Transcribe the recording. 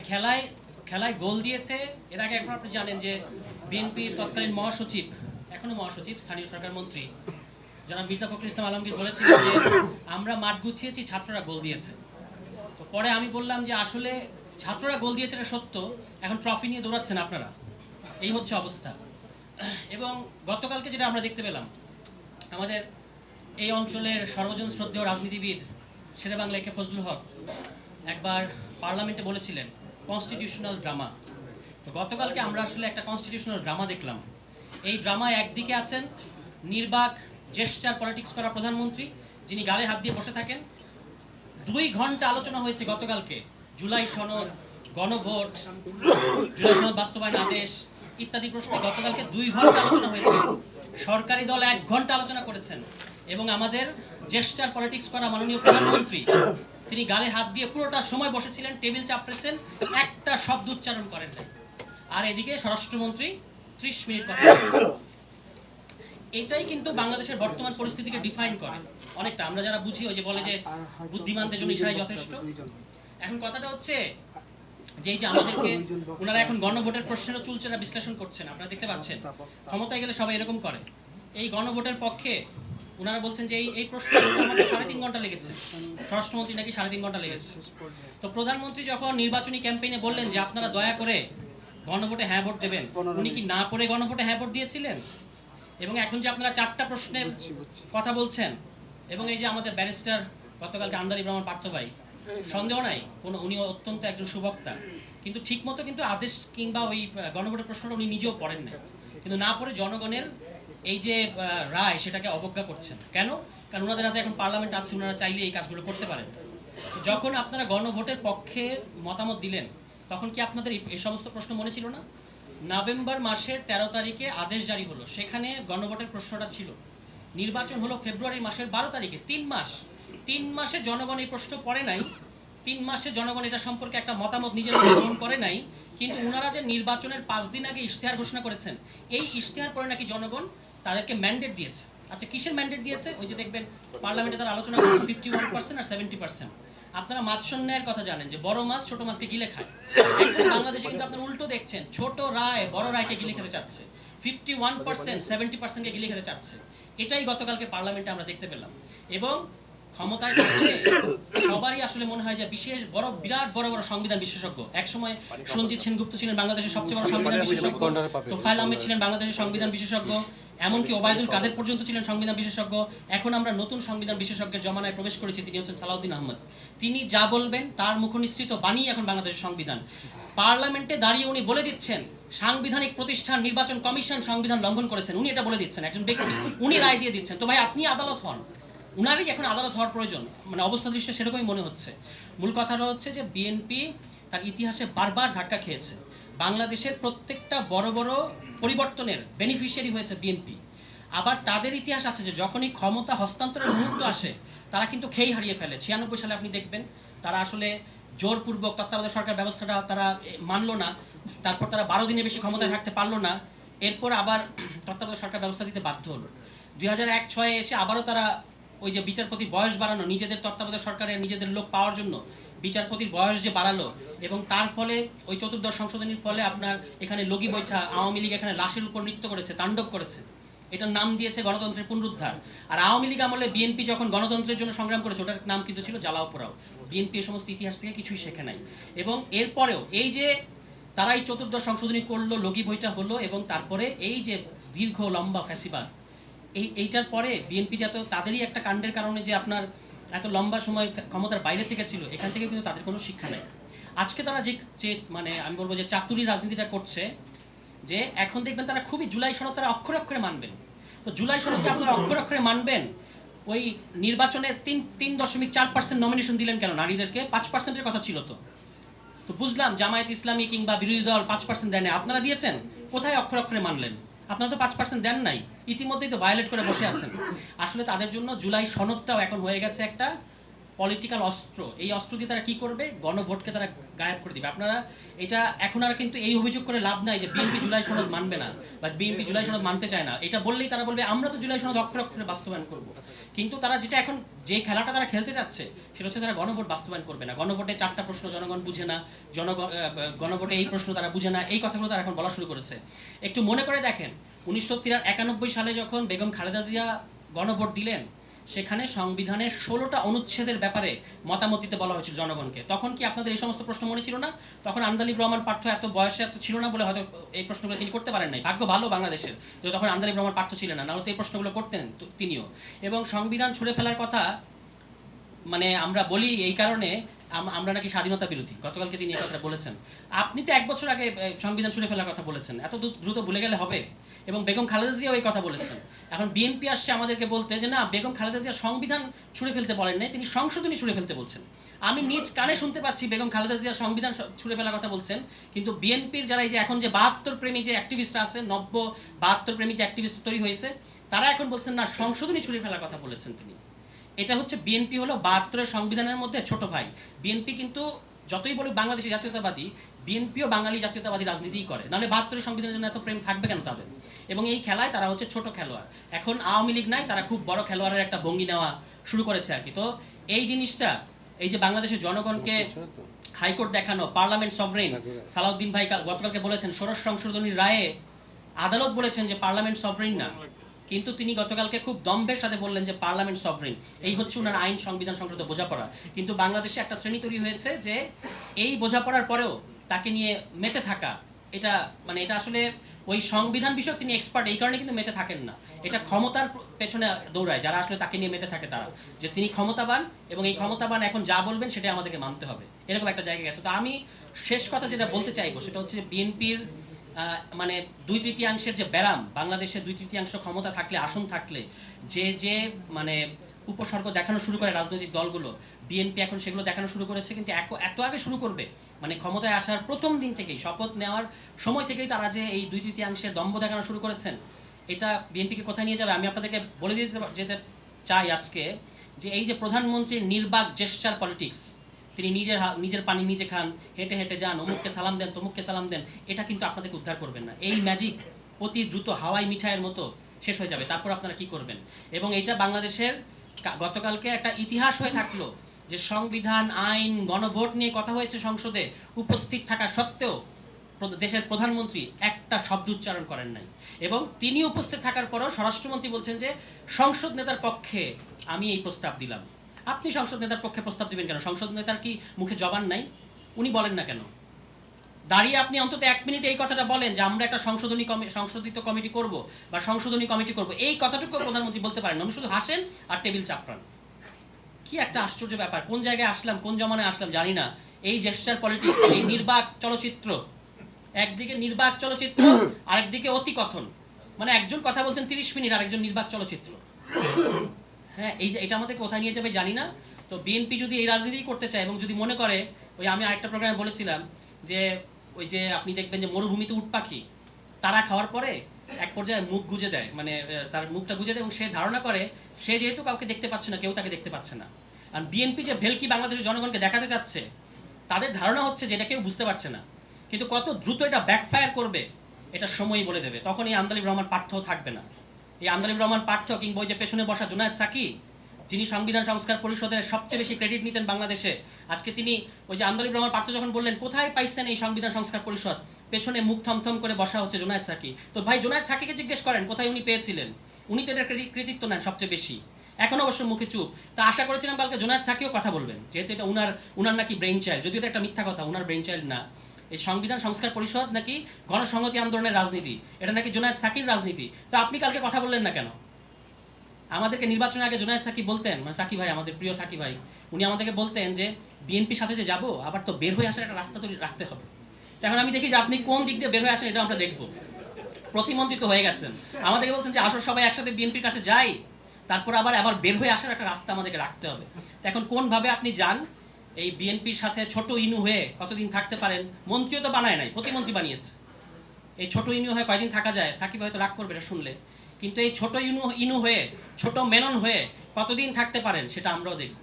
খেলায় খেলায় গোল দিয়েছে। এর আগে এখন আপনি জানেন যে বিএনপির তৎকালীন মহাসচিব, এখনো মহাসচিব, স্থানীয় সরকার মন্ত্রী জনাব মির্জা ফখরুল ইসলাম আলমগীর বলেছিলেন যে আমরা মাঠ গুছিয়েছি, ছাত্ররা গোল দিয়েছে। তো পরে আমি বললাম যে আসলে ছাত্ররা গোল দিয়েছে এটা সত্য, এখন ট্রফি নিয়ে দৌড়াচ্ছেন আপনারা, এই হচ্ছে অবস্থা। এবং গতকালকে যেটা আমরা দেখতে পেলাম, আমাদের এই অঞ্চলের সর্বজন শ্রদ্ধেয় রাজনীতিবিদ শেরেবাংলা একে ফজলুল হক একবার পার্লামেন্টে বলেছিলেন কনস্টিটিউশনাল ড্রামা। তো গতকালকে আমরা আসলে একটা কনস্টিটিউশনাল ড্রামা দেখলাম। এই ড্রামায় একদিকে আছেন নির্বাক জেস্টার পলিটিক্স করা প্রধানমন্ত্রী, যিনি গালে হাত দিয়ে বসে থাকেন। 2 ঘন্টা আলোচনা হয়েছে গতকালকে, জুলাই সনদ, গণভোট, জুলাই সনদ বাস্তবায়ন আদেশ ইত্যাদি প্রশ্নে গতকালকে 2 ঘন্টা আলোচনা হয়েছে। সরকারি দল 1 ঘন্টা আলোচনা করেছেন এবং আমাদের জেস্টার পলিটিক্স করা মাননীয় প্রধানমন্ত্রী তিনি গালে হাত দিয়ে পুরোটা সময় বসেছিলেন, টেবিল চাপড়েছেন, একটা শব্দ উচ্চারণ করেন নাই। আর এদিকে স্বরাষ্ট্রমন্ত্রী 30 মিনিট কথা বলেছেন। এটাই কিন্তু বাংলাদেশের বর্তমান পরিস্থিতিকে ডিফাইন করে অনেকটা। আমরা যারা বুঝি ওই যে বলে যে বুদ্ধিমানদের জন্য ইশারাই যথেষ্ট। এখন কথাটা হচ্ছে যে এই যে আমাদেরকে ওনারা এখন গণভোটের প্রশ্নেরও চুলচেরা বিশ্লেষণ করছেন, আপনারা দেখতে পাচ্ছেন। ক্ষমতায় গেলে সবাই এরকম করে। এই গণভোটের পক্ষে ওনারা বলছেন যে এই প্রশ্ন আমাদের 3.5 ঘন্টা লেগেছে, স্বরাষ্ট্রমন্ত্রী নাকি 3.5 ঘন্টা লেগেছে। তো প্রধানমন্ত্রী যখন নির্বাচনী ক্যাম্পেইনে বললেন যে আপনারা দয়া করে গণভোটে হ্যাঁ ভোট দেবেন, উনি কি না করে গণভোটে হ্যাঁ ভোট দিয়েছিলেন? এবং এখন যে আপনারা 4টা প্রশ্নের কথা বলছেন, এবং এই যে আমাদের ব্যারিস্টার গতকালকে আমদানি ব্রাহ্মণ পার্থ ভাই, সন্দেহ নাই কোনো, উনি অত্যন্ত একজন সুবক্তা, কিন্তু ঠিক মতো কিন্তু আদেশ কিংবা ওই গণভোটের প্রশ্নটা উনি নিজেও পড়েন না, কিন্তু না পড়ে জনগণের এই যে রায় সেটাকে অবজ্ঞা করছেন। কেন? কারণ ওনাদের হাতে এখন পার্লামেন্ট আছে, ওনারা চাইলে এই কাজগুলো করতে পারেন। যখন আপনারা গণভোটের পক্ষে মতামত দিলেন তখন কি আপনাদের এই সমস্ত প্রশ্ন মনে ছিল না? নভেম্বর মাসের 13 তারিখে আদেশ জারি হলো, সেখানে গণভোটের প্রশ্নটা ছিল। নির্বাচন হলো ফেব্রুয়ারি মাসের 12 তারিখে। 3 মাসে জনগণ এই প্রশ্ন পড়ে নাই, 3 মাসে জনগণ এটা সম্পর্কে একটা মতামত নিজের মধ্যে গ্রহণ করে নাই। কিন্তু ওনারা যে নির্বাচনের 5 দিন আগে ইশতেহার ঘোষণা করেছেন, এই ইশতেহার পরে নাকি জনগণ তাদেরকে ম্যান্ডেট দিয়েছে। আচ্ছা, কিসের ম্যান্ডেট দিয়েছে? ওই যে দেখবেন পার্লামেন্টে তারা আলোচনা করছে 51% আর 70%। আপনারা মাছ সন্ন্যায়ের কথা জানেন যে বড় মাছ ছোট মাছকে গিলে খায়। এখন বাংলাদেশে কিন্তু আপনারা উল্টো দেখছেন, ছোট রায় বড় রায়কে গিলে খেতে চাচ্ছে, 51% 70%কে গিলে খেতে চাচ্ছে। এটাই গতকালকে পার্লামেন্টে আমরা দেখতে পেলাম। এবং ক্ষমতায় থাকলে সবারই আসলে মনে হয় যে বিশেষ বড় বিরাট বড় বড় সংবিধান বিশেষজ্ঞ। একসময় সঞ্জিত সেনগুপ্ত ছিলেন বাংলাদেশের সবচেয়ে বড় সংবিধান বিশেষজ্ঞ, তোফায়েল আহমেদ ছিলেন বাংলাদেশের সংবিধান বিশেষজ্ঞ, এমনকি ওবায়দুল কাদের পর্যন্ত ছিলেন সংবিধান বিশেষজ্ঞ। এখন আমরা নতুন সংবিধান বিশেষজ্ঞের জমানায় প্রবেশ করেছি, তিনি হচ্ছেন সালাউদ্দিন আহমদ। তিনি যা বলবেন তার মুখনিসৃত বাণী এখন বাংলাদেশের সংবিধান। পার্লামেন্টে দাঁড়িয়ে উনি বলে দিচ্ছেন সাংবিধানিক প্রতিষ্ঠান নির্বাচন কমিশন সংবিধান লঙ্ঘন করেছেন, উনি এটা বলে দিচ্ছেন, একজন ব্যক্তি, উনি রায় দিয়ে দিচ্ছেন। তো ভাই আপনি আদালত হন, উনারই এখন আদালত হওয়ার প্রয়োজন, মানে অবস্থা দৃশ্যে সেরকমই মনে হচ্ছে। মূল কথাটা হচ্ছে যে বিএনপি তার ইতিহাসে বারবার ধাক্কা খেয়েছে। বাংলাদেশের প্রত্যেকটা বড় বড় পরিবর্তনের বেনিফিশিয়ারি হয়েছে বিএনপি। আবার তাদের ইতিহাস আছে যে যখনই ক্ষমতা হস্তান্তরের মুহূর্ত আসে তারা কিন্তু খেই হারিয়ে ফেলে। 96 সালে আপনি দেখবেন তারা আসলে জোরপূর্বক তত্ত্বাবধায়ক সরকার ব্যবস্থাটা তারা মানলো না, তারপর তারা 12 দিনের বেশি ক্ষমতায় থাকতে পারলো না, এরপর আবার তত্ত্বাবধায়ক সরকার ব্যবস্থা দিতে বাধ্য হলো। 2001-06 এসে আবারও তারা ওই যে বিচারপতির বয়স বাড়ানো, নিজেদের তত্ত্বাবধায়ক সরকারের নিজেদের লোক পাওয়ার জন্য বিচারপতির বয়স যে বাড়ালো, এবং তার ফলে ওই 14দশ সংশোধনীর ফলে আপনার এখানে লগি বৈঠা, আওয়ামী লীগ এখানে লাশের উপর নৃত্য করেছে, তাণ্ডব করেছে। এটার নাম দিয়েছে গণতন্ত্রের পুনরুদ্ধার। আর আওয়ামী লীগ আমলে বিএনপি যখন গণতন্ত্রের জন্য সংগ্রাম করেছে ওটার নাম কিন্তু ছিল জ্বালাও পোড়াও। বিএনপি এই সমস্ত ইতিহাস থেকে কিছুই শেখে নাই। এবং এরপরেও এই যে তারা এই 14দশ সংশোধনী করলো, লগি বইটা হলো, এবং তারপরে এই যে দীর্ঘ লম্বা ফ্যাসিবাদ, এইটার পরে বিএনপি যত তাদেরই একটা কাণ্ডের কারণে যে আপনার এত লম্বা সময় ক্ষমতার বাইরে থেকে ছিল, এখান থেকে কিন্তু তাদের কোনো শিক্ষা নেই। আজকে তারা যে মানে আমি বলবো যে চাতুরি রাজনীতিটা করছে, যে এখন দেখবেন তারা খুবই জুলাই সনদ তারা অক্ষরে অক্ষরে মানবেন। তো জুলাই সনদ যে আপনারা অক্ষরে অক্ষরে মানবেন, ওই নির্বাচনে 3.4% নমিনেশন দিলেন কেন নারীদেরকে? 5%-এর কথা ছিল। তো বুঝলাম জামায়াত ইসলামী কিংবা বিরোধী দল 5% দেন, আপনারা দিয়েছেন, কোথায় অক্ষরে অক্ষরে মানলেন? আপনারা তো 5% দেন নাই, ইতিমধ্যেই তো ভায়োলেট করে বসে আছেন। আসলে তাদের জন্য জুলাই সনদটাও এখন হয়ে গেছে একটা পলিটিক্যাল অস্ত্র। এই অস্ত্র দিয়ে তারা কি করবে? গণভোটকে তারা গায়েব করে দিবে। আপনারা এটা এখন আর কিন্তু এই অভিযোগ করে লাভ নাই যে বিএনপি জুলাই সনদ মানবে না বা বিএনপি জুলাই সনদ মানতে চায় না। এটা বললেই তারা বলবে আমরা তো জুলাই সনদ অক্ষরে অক্ষরে বাস্তবায়ন করব। কিন্তু তারা যেটা এখন যে খেলাটা তারা খেলতে যাচ্ছে সেটা হচ্ছে তারা গণভোট বাস্তবায়ন করবে না। গণভোটে 4টা প্রশ্ন জনগণ বুঝে না, গণভোটে এই প্রশ্ন তারা বুঝে না, এই কথাগুলো তারা এখন বলা শুরু করেছে। একটু মনে করে দেখেন 1991 সালে যখন বেগম খালেদা জিয়া গণভোট দিলেন, সেখানে সংবিধানের 16টা অনুচ্ছেদের ব্যাপারে মতামত দিতে বলা হয়েছিল জনগণকে। তখন কি আপনাদের এই সমস্ত প্রশ্ন মনে ছিল না? তখন আন্দালিব রহমান পার্থ এত বয়সে এত ছিল না বলে হয়তো এই প্রশ্নগুলো তিনি করতে পারেন নাই। ভাগ্য ভালো বাংলাদেশের যে তখন আন্দালিব রহমান পার্থ ছিলেন না, নাহলে তো এই প্রশ্নগুলো করতেন তিনিও। এবং সংবিধান ছুঁড়ে ফেলার কথা মানে আমরা বলি এই কারণে আমরা নাকি স্বাধীনতা বিরোধী। গতকালকে তিনি এই কথাটা বলেছেন। আপনি তো 1 বছর আগে সংবিধান ছুঁড়ে ফেলার কথা বলেছেন, এত দ্রুত ভুলে গেলে হবে? এবং বেগম খালেদা জিয়াও এই কথা বলেছেন। এখন বিএনপি আসছে আমাদেরকে বলতে যে না, বেগম খালেদা জিয়া সংবিধান ছুঁড়ে ফেলতে বলেন নাই, তিনি সংশোধনী ছুঁড়ে ফেলতে বলছেন। আমি নিজ কানে শুনতে পাচ্ছি বেগম খালেদা জিয়া সংবিধান ছুঁড়ে ফেলার কথা বলছেন, কিন্তু বিএনপির যারা এই যে এখন যে 72 প্রেমী যে অ্যাক্টিভিস্টরা আছে, 72 প্রেমী যে অ্যাক্টিভিস্ট তৈরি হয়েছে, তারা এখন বলছেন না, সংশোধনী ছুঁড়ে ফেলার কথা বলেছেন তিনি। এটা হচ্ছে বিএনপি হলো 72 সংবিধানের মধ্যে ছোট ভাই। বিএনপি কিন্তু যতই বলুক বাংলাদেশি জাতীয়তাবাদী, বিএনপিও বাঙালি জাতীয়তাবাদী রাজনীতিই করে, নাহলে 72 সংবিধানের জন্য এত প্রেম থাকবে কেন তাদের? এবং এই খেলায় তারা হচ্ছে ছোট খেলোয়াড়। এখন আওয়ামী লীগ নাই, তারা খুব বড় খেলোয়াড়ের একটা ভঙ্গি নেওয়া শুরু করেছে আর কি। তো এই জিনিসটা, এই যে বাংলাদেশের জনগণকে হাইকোর্ট দেখানো, পার্লামেন্ট সভরেন, সালাউদ্দিন ভাই গতকালকে বলেছেন ষোড়শ সংশোধনীর রায়ে আদালত বলেছেন যে পার্লামেন্ট সভরেন না, কিন্তু তিনি গতকালকে খুব দম্ভের সাথে বললেন যে পার্লামেন্ট সভরেন। এই হচ্ছে ওনার আইন সংবিধান সংক্রান্ত বোঝাপড়া। কিন্তু বাংলাদেশে একটা শ্রেণী তৈরি হয়েছে যে এই বোঝাপড়ার পরেও তাকে নিয়ে মেতে থাকা, এটা মানে এটা আসলে ওই সংবিধান বিষয়ক তিনি এক্সপার্ট, এই কারণে কিন্তু মেতে থাকেন না। এটা ক্ষমতার পেছনে দৌড়ায় যারা আসলে তাকে নিয়ে মেতে থাকে, তারা যে তিনি ক্ষমতাবান এবং এই ক্ষমতাবান এখন যা বলবেন সেটাই আমাদেরকে মানতে হবে, এরকম একটা জায়গায় গেছে। তো আমি শেষ কথা যেটা বলতে চাইবো সেটা হচ্ছে বিএনপির মানে 2/3 যে ব্যারাম, বাংলাদেশে 2/3 ক্ষমতা থাকলে, আসন থাকলে যে মানে উপসর্গ দেখানো শুরু করে রাজনৈতিক দলগুলো, বিএনপি এখন সেগুলো দেখানো শুরু করেছে। কিন্তু এত আগে শুরু করবে, মানে ক্ষমতায় আসার প্রথম দিন থেকেই, শপথ নেওয়ার সময় থেকেই তারা যে এই 2/3 দম্ভ দেখানো শুরু করেছেন, এটা বিএনপিকে কোথায় নিয়ে যাবে? আমি আপনাদেরকে বলে যেতে চাই আজকে যে এই যে প্রধানমন্ত্রীর নির্বাক জেস্চার পলিটিক্স, তিনি নিজের পানি নিজে খান, হেঁটে হেঁটে যান, অমুককে সালাম দেন, তমুককে সালাম দেন, এটা কিন্তু আপনাদেরকে উদ্ধার করবেন না। এই ম্যাজিক অতি দ্রুত হাওয়াই মিঠাইয়ের মতো শেষ হয়ে যাবে। তারপর আপনারা কি করবেন? এবং এটা বাংলাদেশের গতকালকে একটা ইতিহাস হয়ে থাকলো যে সংবিধান, আইন, গণভোট নিয়ে কথা হয়েছে সংসদে, উপস্থিত থাকা সত্ত্বেও দেশের প্রধানমন্ত্রী একটা শব্দ উচ্চারণ করেন নাই। এবং তিনি উপস্থিত থাকার পরও স্বরাষ্ট্রমন্ত্রী বলছেন যে সংসদ নেতার পক্ষে আমি এই প্রস্তাব দিলাম। আপনি সংসদ নেতার পক্ষে প্রস্তাব দিবেন কেন? সংসদ নেতার কি মুখে জবান নাই? উনি বলেন না কেন? দাঁড়িয়ে আপনি অন্তত 1 মিনিট এই কথাটা বলেন যে আমরা একটা সংশোধিত কমিটি করব বা সংশোধনী কমিটি করব, এই কথাটুকু প্রধানমন্ত্রী বলতে পারেন না। উনি শুধু হাসেন আর টেবিল চাপড়ান। কি একটা আশ্চর্য ব্যাপার! কোন জায়গায় আসলাম, কোন জমানায় আসলাম জানি না। এই জেস্টার পলিটিক্স, এই নির্বাক চলচ্চিত্র, একদিকে নির্বাক চলচ্চিত্র, আরেকদিকে অতি কথন। মানে একজন কথা বলছেন 30 মিনিট, আরেকজন নির্বাক চলচ্চিত্র। হ্যাঁ, এই যে এটা আমাদের কোথায় নিয়ে যাবে জানি না। তো বিএনপি যদি এই রাজনীতি করতে চায় এবং যদি মনে করে, ওই আমি আরেকটা প্রোগ্রামে বলেছিলাম যে ওই যে আপনি দেখবেন যে মরুভূমিতে উট পাখি তারা খাওয়ার পরে এক পর্যায়ে মুখ গুজে দেয়, মানে তার মুখটা গুজে দেয় এবং সে ধারণা করে সে যেহেতু কাউকে দেখতে পাচ্ছে না, কেউ তাকে দেখতে পাচ্ছে না। আর বিএনপি যে ভেলকি বাংলাদেশের জনগণকে দেখাতে চাচ্ছে, তাদের ধারণা হচ্ছে যে এটা কেউ বুঝতে পারছে না। কিন্তু কত দ্রুত এটা ব্যাকফায়ার করবে এটা সময়ই বলে দেবে। তখন এই আন্দালিব রহমান পার্থ থাকবে না। এই আন্দালিব রহমান পার্থ কিংবা ওই যে পেছনে বসা জুনায়েদ সাকি, যিনি সংবিধান সংস্কার পরিষদের সবচেয়ে বেশি ক্রেডিট নিতেন বাংলাদেশে, আজকে তিনি ওই যে আন্দালিব রহমান পার্থ যখন বললেন কোথায় পাইছেন এই সংবিধান সংস্কার পরিষদ, পেছনে মুখ থমথম করে বসা হচ্ছে জুনায়েদ সাকি। তো ভাই জুনায়েদ সাকিকে জিজ্ঞেস করেন কোথায় উনি পেয়েছিলেন, উনি তো এটার কৃতিত্ব নেন সবচেয়ে বেশি। এখন অবশ্য মুখে চুপ। তা আশা করেছিলাম কালকে জুনায়েদ সাকিও কথা বলবেন, যেহেতু এটা উনার নাকি ব্রেইন চাইল্ড, যদিও এটা একটা মিথ্যা কথা, উনার ব্রেইন চাইল্ড না। এই সংবিধান সংস্কার পরিষদ নাকি গণসংহতি আন্দোলনের রাজনীতি, এটা নাকি জুনায়েদ সাকির রাজনীতি। তো আপনি কালকে কথা বললেন না কেন? আমাদেরকে নির্বাচনের আগে জুনায়েদ সাকি বলতেন, মানে সাকি ভাই, আমাদের প্রিয় সাকি ভাই, উনি আমাদেরকে বলতেন যে বিএনপির সাথে যে যাব, আবার তো বের হয়ে আসার একটা রাস্তা তৈরি রাখতে হবে। এখন আমি দেখি যে আপনি কোন দিক দিয়ে বের হয়ে আসেন, এটা আমরা দেখব। প্রতিমন্ত্রী তো হয়ে গেছেন, আমাদেরকে বলছেন যে আসলে সবাই একসাথে বিএনপির কাছে যাই, তারপর আবার বের হয়ে আসার একটা রাস্তা আমাদেরকে রাখতে হবে। এখন কোনভাবে আপনি যান এই বিএনপির সাথে ছোট ইনু হয়ে কতদিন থাকতে পারেন? মন্ত্রীও তো বানায় নাই, প্রতিমন্ত্রী বানিয়েছে। এই ছোট ইনু হয়ে কয়দিন থাকা যায়? সাকিব হয়তো রাগ করবে এটা শুনলে, কিন্তু এই ছোট ইনু হয়ে, ছোট মেনন হয়ে কতদিন থাকতে পারেন সেটা আমরাও দেখব।